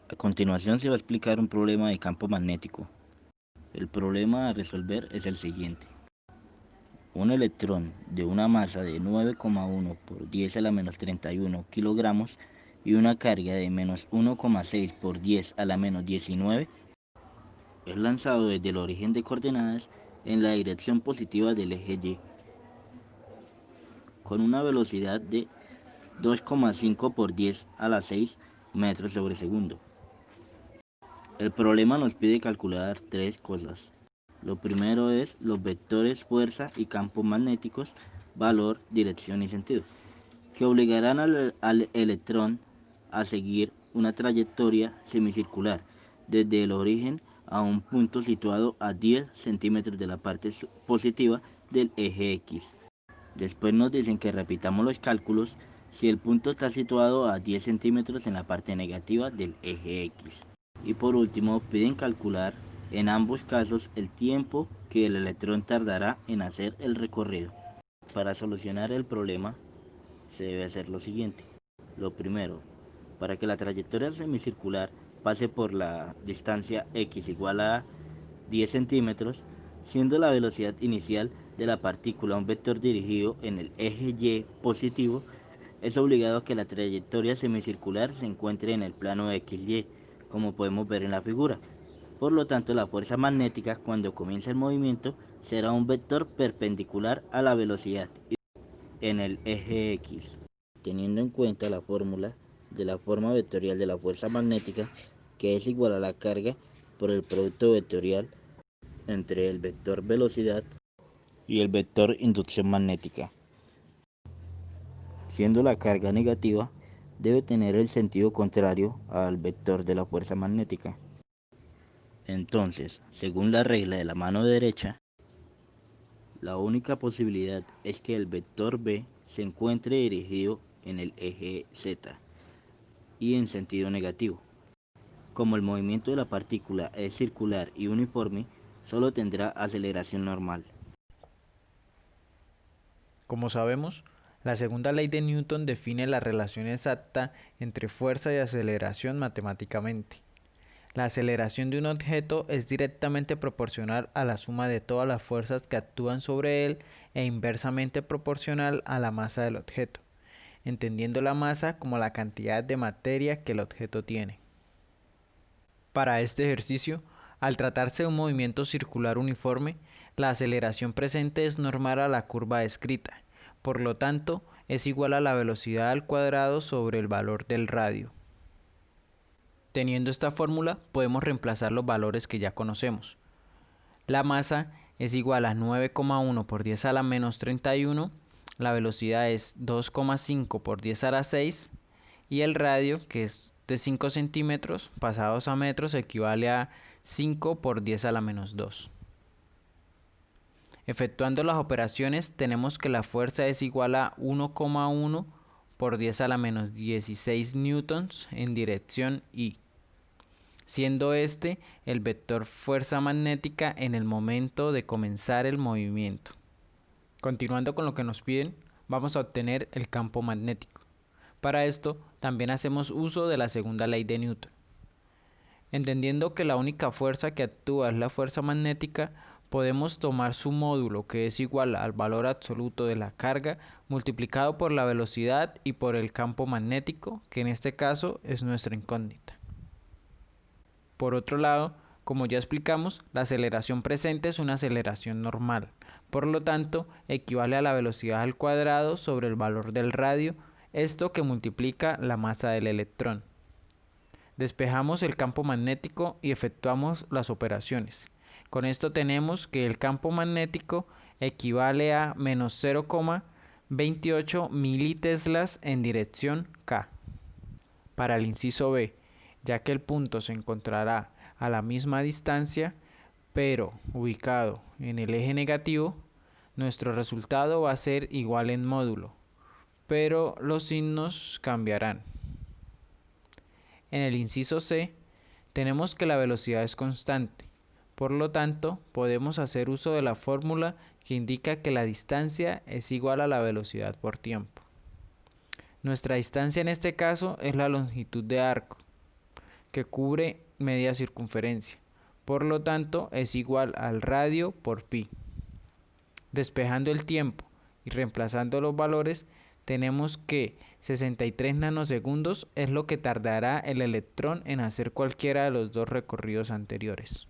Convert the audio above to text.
A continuación se va a explicar un problema de campo magnético. El problema a resolver es el siguiente. Un electrón de una masa de 9,1 por 10 a la menos 31 kilogramos y una carga de menos 1,6 por 10 a la menos 19 es lanzado desde el origen de coordenadas en la dirección positiva del eje Y, con una velocidad de 2,5 por 10 a la 6 metros sobre segundo. El problema nos pide calcular tres cosas. Lo primero es los vectores fuerza y campos magnéticos, valor, dirección y sentido, que obligarán al electrón a seguir una trayectoria semicircular desde el origen a un punto situado a 10 centímetros de la parte positiva del eje X. Después nos dicen que repitamos los cálculos si el punto está situado a 10 centímetros en la parte negativa del eje X. Y por último, piden calcular en ambos casos el tiempo que el electrón tardará en hacer el recorrido. Para solucionar el problema se debe hacer lo siguiente. Lo primero, para que la trayectoria semicircular pase por la distancia x igual a 10 centímetros, siendo la velocidad inicial de la partícula un vector dirigido en el eje y positivo, es obligado que la trayectoria semicircular se encuentre en el plano XY, como podemos ver en la figura. Por lo tanto, la fuerza magnética cuando comienza el movimiento será un vector perpendicular a la velocidad en el eje X, teniendo en cuenta la fórmula de la forma vectorial de la fuerza magnética, que es igual a la carga por el producto vectorial entre el vector velocidad y el vector inducción magnética. Siendo la carga negativa, debe tener el sentido contrario al vector de la fuerza magnética. Entonces, según la regla de la mano derecha, la única posibilidad es que el vector B se encuentre dirigido en el eje Z y en sentido negativo. Como el movimiento de la partícula es circular y uniforme, solo tendrá aceleración normal. Como sabemos, la segunda ley de Newton define la relación exacta entre fuerza y aceleración matemáticamente. La aceleración de un objeto es directamente proporcional a la suma de todas las fuerzas que actúan sobre él e inversamente proporcional a la masa del objeto, entendiendo la masa como la cantidad de materia que el objeto tiene. Para este ejercicio, al tratarse de un movimiento circular uniforme, la aceleración presente es normal a la curva descrita, por lo tanto, es igual a la velocidad al cuadrado sobre el valor del radio. Teniendo esta fórmula, podemos reemplazar los valores que ya conocemos. La masa es igual a 9,1 por 10 a la menos 31, la velocidad es 2,5 por 10 a la 6 y el radio, que es de 5 centímetros pasados a metros, equivale a 5 por 10 a la menos 2. Efectuando las operaciones tenemos que la fuerza es igual a 1,1 por 10 a la menos 16 newtons en dirección Y, siendo este el vector fuerza magnética en el momento de comenzar el movimiento. Continuando con lo que nos piden, vamos a obtener el campo magnético. Para esto también hacemos uso de la segunda ley de Newton. Entendiendo que la única fuerza que actúa es la fuerza magnética, podemos tomar su módulo, que es igual al valor absoluto de la carga multiplicado por la velocidad y por el campo magnético, que en este caso es nuestra incógnita. Por otro lado, como ya explicamos, la aceleración presente es una aceleración normal, por lo tanto equivale a la velocidad al cuadrado sobre el valor del radio, esto que multiplica la masa del electrón. Despejamos el campo magnético y efectuamos las operaciones. Con esto tenemos que el campo magnético equivale a menos 0,28 militeslas en dirección K. Para el inciso B, ya que el punto se encontrará a la misma distancia, pero ubicado en el eje negativo, nuestro resultado va a ser igual en módulo, pero los signos cambiarán. En el inciso C, tenemos que la velocidad es constante, por lo tanto, podemos hacer uso de la fórmula que indica que la distancia es igual a la velocidad por tiempo. Nuestra distancia en este caso es la longitud de arco, que cubre media circunferencia. Por lo tanto, es igual al radio por pi. Despejando el tiempo y reemplazando los valores, tenemos que 63 nanosegundos es lo que tardará el electrón en hacer cualquiera de los dos recorridos anteriores.